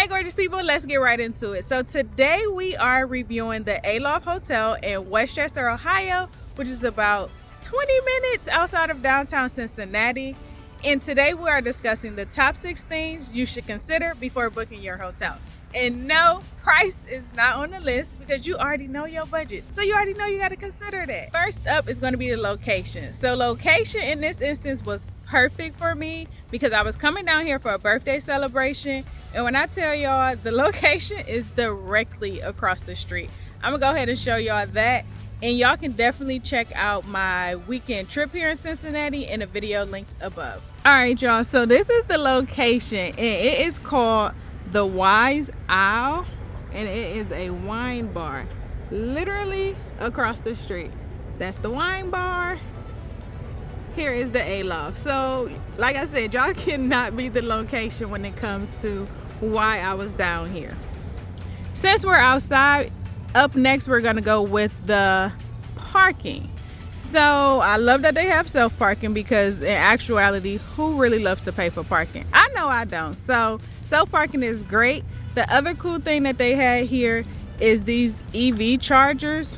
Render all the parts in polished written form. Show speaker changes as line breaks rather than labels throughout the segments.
Hey gorgeous people, let's get right into it. So today we are reviewing the Aloft Hotel in Westchester, Ohio, which is about 20 minutes outside of downtown Cincinnati. And today we are discussing the top 6 things you should consider before booking your hotel. And no, price is not on the list because you already know your budget. So you already know you got to consider that. First up is going to be the location. So location in this instance was perfect for me because I was coming down here for a birthday celebration, and when I tell y'all the location is directly across the street, I'm gonna go ahead and show y'all that, and y'all can definitely check out my weekend trip here in Cincinnati in a video linked above. All right y'all, so this is the location and it is called the Wise Owl, and it is a wine bar literally across the street. That's the wine bar. Here is the Aloft. So like I said, y'all cannot beat the location when it comes to why I was down here. Since we're outside, up next we're gonna go with the parking. So I love that they have self-parking because in actuality, who really loves to pay for parking? I know I don't. So self-parking is great. The other cool thing that they had here is these EV chargers,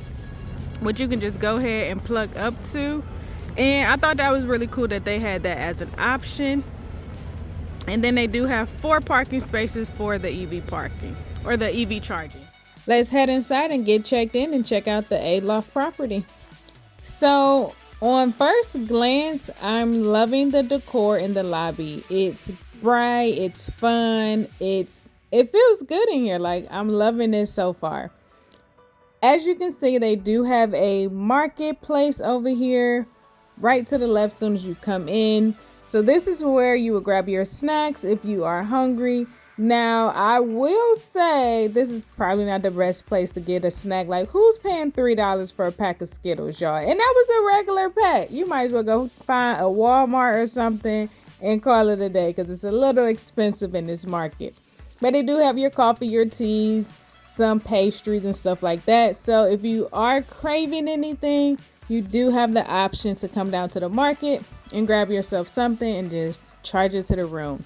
which you can just go ahead and plug up to. And I thought that was really cool that they had that as an option. And then they do have 4 parking spaces for the EV parking or the EV charging. Let's head inside and get checked in and check out the Aloft property. So on first glance, I'm loving the decor in the lobby. It's bright, it's fun, it feels good in here. Like, I'm loving this so far. As you can see, they do have a marketplace over here right to the left as soon as you come in. So this is where you would grab your snacks if you are hungry. Now, I will say this is probably not the best place to get a snack. Like, who's paying $3 for a pack of Skittles, y'all? And that was a regular pack. You might as well go find a Walmart or something and call it a day because it's a little expensive in this market. But they do have your coffee, your teas, some pastries and stuff like that. So if you are craving anything, you do have the option to come down to the market and grab yourself something and just charge it to the room.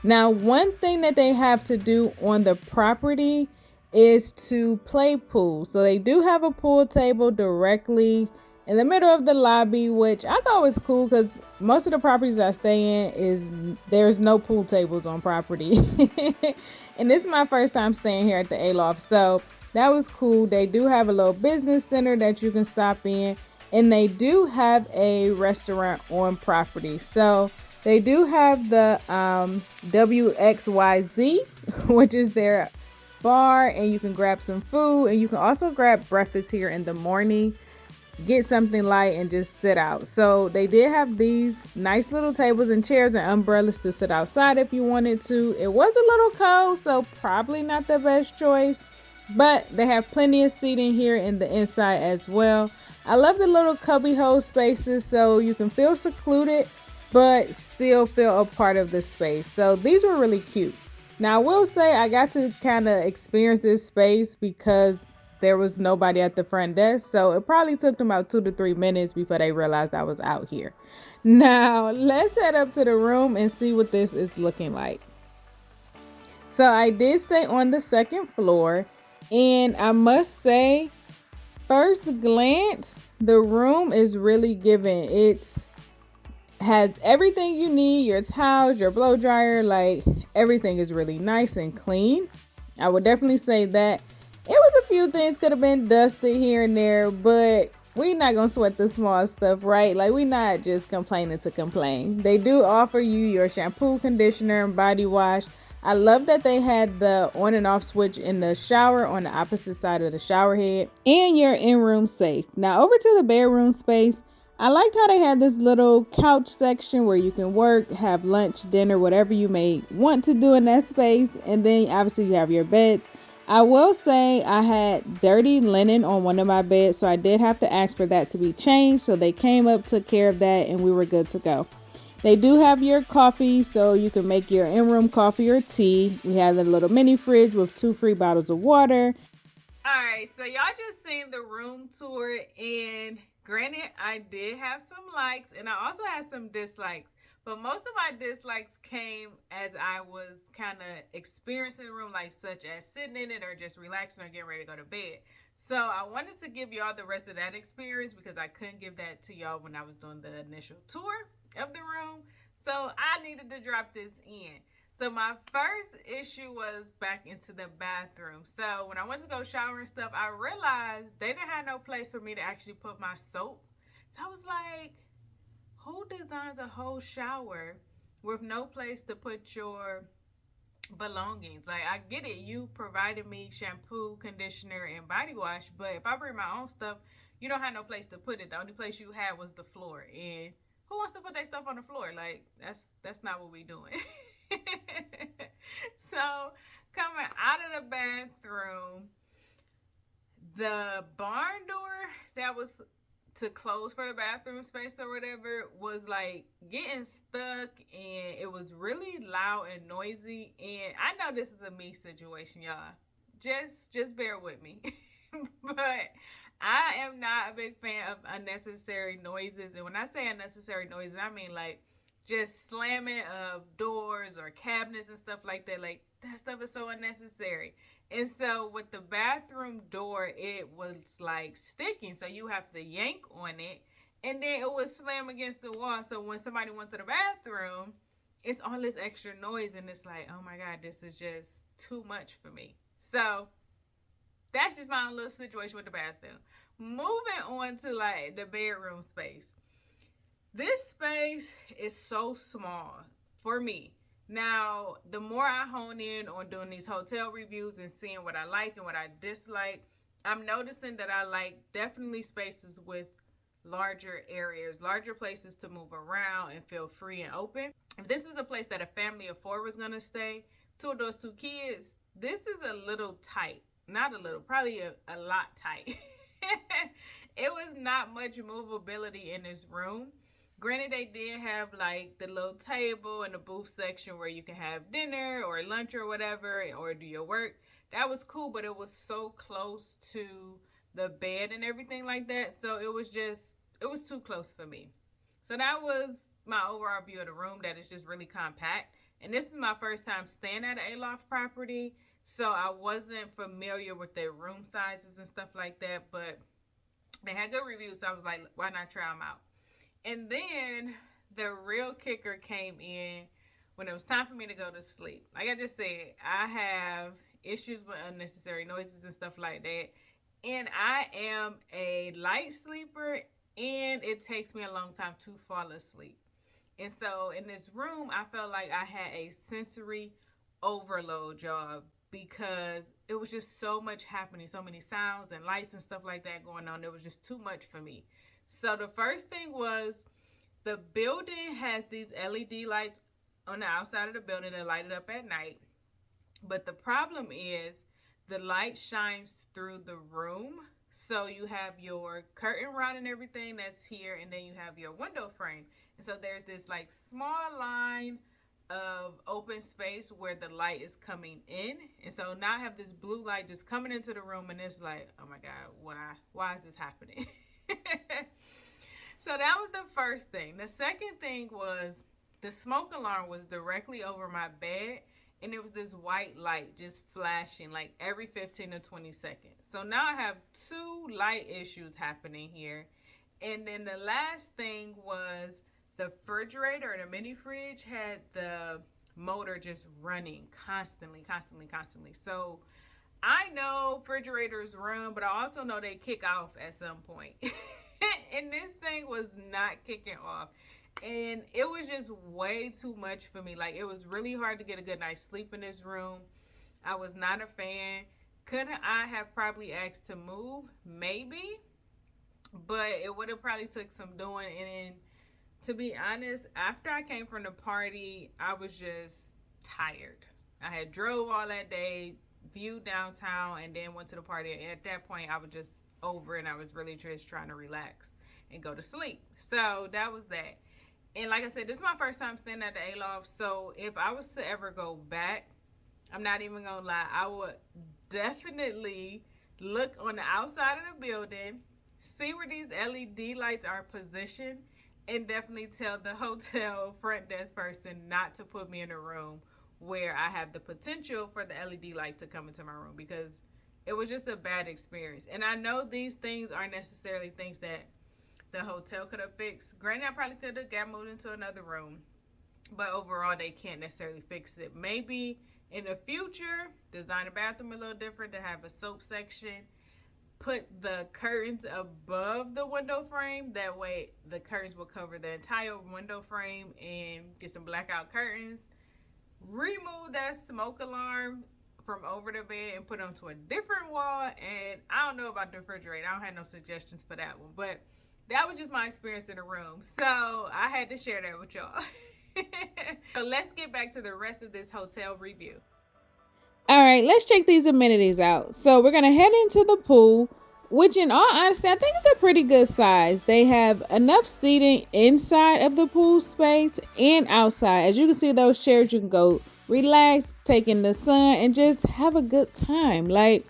Now, one thing that they have to do on the property is to play pool. So they do have a pool table directly in the middle of the lobby, which I thought was cool because most of the properties I stay in there's no pool tables on property. And this is my first time staying here at the Aloft, so that was cool. They do have a little business center that you can stop in, and they do have a restaurant on property. So they do have the WXYZ, which is their bar, and you can grab some food, and you can also grab breakfast here in the morning. Get something light and just sit out. So they did have these nice little tables and chairs and umbrellas to sit outside if you wanted to. It was a little cold, so probably not the best choice, but they have plenty of seating here in the inside as well. I love the little cubby hole spaces so you can feel secluded but still feel a part of the space. So these were really cute. Now I will say I got to kind of experience this space because there was nobody at the front desk, so it probably took them about 2 to 3 minutes before they realized I was out here. Now let's head up to the room and see what this is looking like. So I did stay on the 2nd floor, and I must say, first glance, the room is really giving. It's has everything you need, your towels, your blow dryer, like everything is really nice and clean. I would definitely say that. It was a few things could have been dusted here and there, but we're not gonna sweat the small stuff, right? Like, we're not just complaining to complain. They do offer you your shampoo, conditioner, and body wash. I love that they had the on and off switch in the shower on the opposite side of the shower head, and your in-room safe. Now over to the bedroom space. I liked how they had this little couch section where you can work, have lunch, dinner, whatever you may want to do in that space. And then obviously you have your beds. I will say I had dirty linen on one of my beds, so I did have to ask for that to be changed. So they came up, took care of that, and we were good to go. They do have your coffee, so you can make your in-room coffee or tea. We have a little mini fridge with 2 free bottles of water. All right, so y'all just seen the room tour, and granted, I did have some likes and I also had some dislikes. But most of my dislikes came as I was kind of experiencing the room, like such as sitting in it or just relaxing or getting ready to go to bed. So I wanted to give y'all the rest of that experience because I couldn't give that to y'all when I was doing the initial tour of the room. So I needed to drop this in. So my first issue was back into the bathroom. So when I went to go shower and stuff, I realized they didn't have no place for me to actually put my soap. So I was like, who designs a whole shower with no place to put your belongings? Like, I get it, you provided me shampoo, conditioner, and body wash, but if I bring my own stuff, you don't have no place to put it. The only place you had was the floor, and who wants to put their stuff on the floor? Like, that's not what we doing. So coming out of the bathroom, the barn door that was to close for the bathroom space or whatever was like getting stuck, and it was really loud and noisy. And I know this is a me situation, y'all. Just bear with me. But I am not a big fan of unnecessary noises. And when I say unnecessary noises, I mean like just slamming of doors or cabinets and stuff like that. Like, that stuff is so unnecessary. And so with the bathroom door, it was like sticking. So you have to yank on it, and then it would slam against the wall. So when somebody went to the bathroom, it's all this extra noise, and it's like, oh my God, this is just too much for me. So that's just my own little situation with the bathroom. Moving on to like the bedroom space. This space is so small for me. Now, the more I hone in on doing these hotel reviews and seeing what I like and what I dislike, I'm noticing that I like definitely spaces with larger areas, larger places to move around and feel free and open. If this was a place that a family of 4 was going to stay, 2 of those 2 kids, this is a little tight. Not a little, probably a lot tight. It was not much movability in this room. Granted, they did have like the little table and the booth section where you can have dinner or lunch or whatever, or do your work. That was cool, but it was so close to the bed and everything like that. So it was too close for me. So that was my overall view of the room, that it's just really compact. And this is my first time staying at an Aloft property, so I wasn't familiar with their room sizes and stuff like that, but they had good reviews, so I was like, why not try them out? And then the real kicker came in when it was time for me to go to sleep. Like I just said, I have issues with unnecessary noises and stuff like that. And I am a light sleeper, and it takes me a long time to fall asleep. And so in this room, I felt like I had a sensory overload, y'all, because it was just so much happening, so many sounds and lights and stuff like that going on. It was just too much for me. So the first thing was, the building has these LED lights on the outside of the building that light it up at night. But the problem is the light shines through the room. So you have your curtain rod and everything that's here, and then you have your window frame. And so there's this like small line of open space where the light is coming in. And so now I have this blue light just coming into the room, and it's like, oh my God, why is this happening? So that was the first thing. The second thing was the smoke alarm was directly over my bed, and it was this white light just flashing like every 15 to 20 seconds. So now I have 2 light issues happening here. And then the last thing was the refrigerator, or the mini fridge, had the motor just running constantly. So I know refrigerators run, but I also know they kick off at some point. And this thing was not kicking off. And it was just way too much for me. Like, it was really hard to get a good night's sleep in this room. I was not a fan. Couldn't I have probably asked to move? Maybe. But it would have probably took some doing. And to be honest, after I came from the party, I was just tired. I had drove all that day, viewed downtown, and then went to the party. And at that point, I was just over, and I was really just trying to relax and go to sleep. So that was that. And like I said, this is my first time staying at the Aloft. So if I was to ever go back, I'm not even gonna lie, I would definitely look on the outside of the building, see where these LED lights are positioned, and definitely tell the hotel front desk person not to put me in a room where I have the potential for the LED light to come into my room, because it was just a bad experience. And I know these things aren't necessarily things that the hotel could have fixed. Granted, I probably could have got moved into another room, but overall, they can't necessarily fix it. Maybe in the future, design a bathroom a little different to have a soap section. Put the curtains above the window frame. That way, the curtains will cover the entire window frame, and get some blackout curtains. Remove that smoke alarm from over the bed and put it onto a different wall. And I don't know about the refrigerator. I don't have no suggestions for that one, but that was just my experience in the room. So I had to share that with y'all. So let's get back to the rest of this hotel review.
All right, let's check these amenities out. So we're gonna head into the pool, which in all honesty, I think it's a pretty good size. They have enough seating inside of the pool space and outside. As you can see, those chairs, you can go relax, take in the sun, and just have a good time. Like,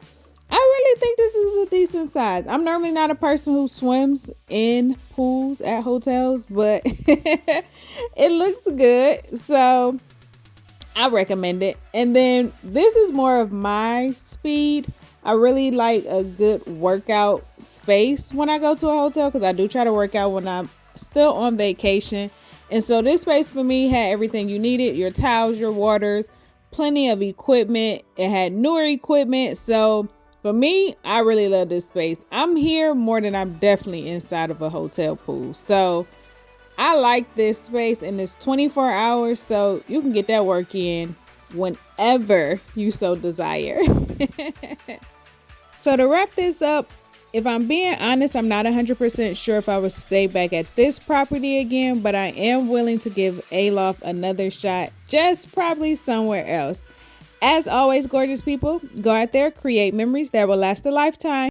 I really think this is a decent size. I'm normally not a person who swims in pools at hotels, but it looks good. So I recommend it. And then this is more of my speed. I really like a good workout space when I go to a hotel, because I do try to work out when I'm still on vacation. And so this space for me had everything you needed: your towels, your waters, plenty of equipment. It had newer equipment. So for me, I really love this space. I'm here more than I'm definitely inside of a hotel pool. So I like this space, and it's 24 hours, so you can get that work in whenever you so desire. So to wrap this up, if I'm being honest, I'm not 100% sure if I would stay back at this property again, but I am willing to give Aloft another shot, just probably somewhere else. As always, gorgeous people, go out there, create memories that will last a lifetime.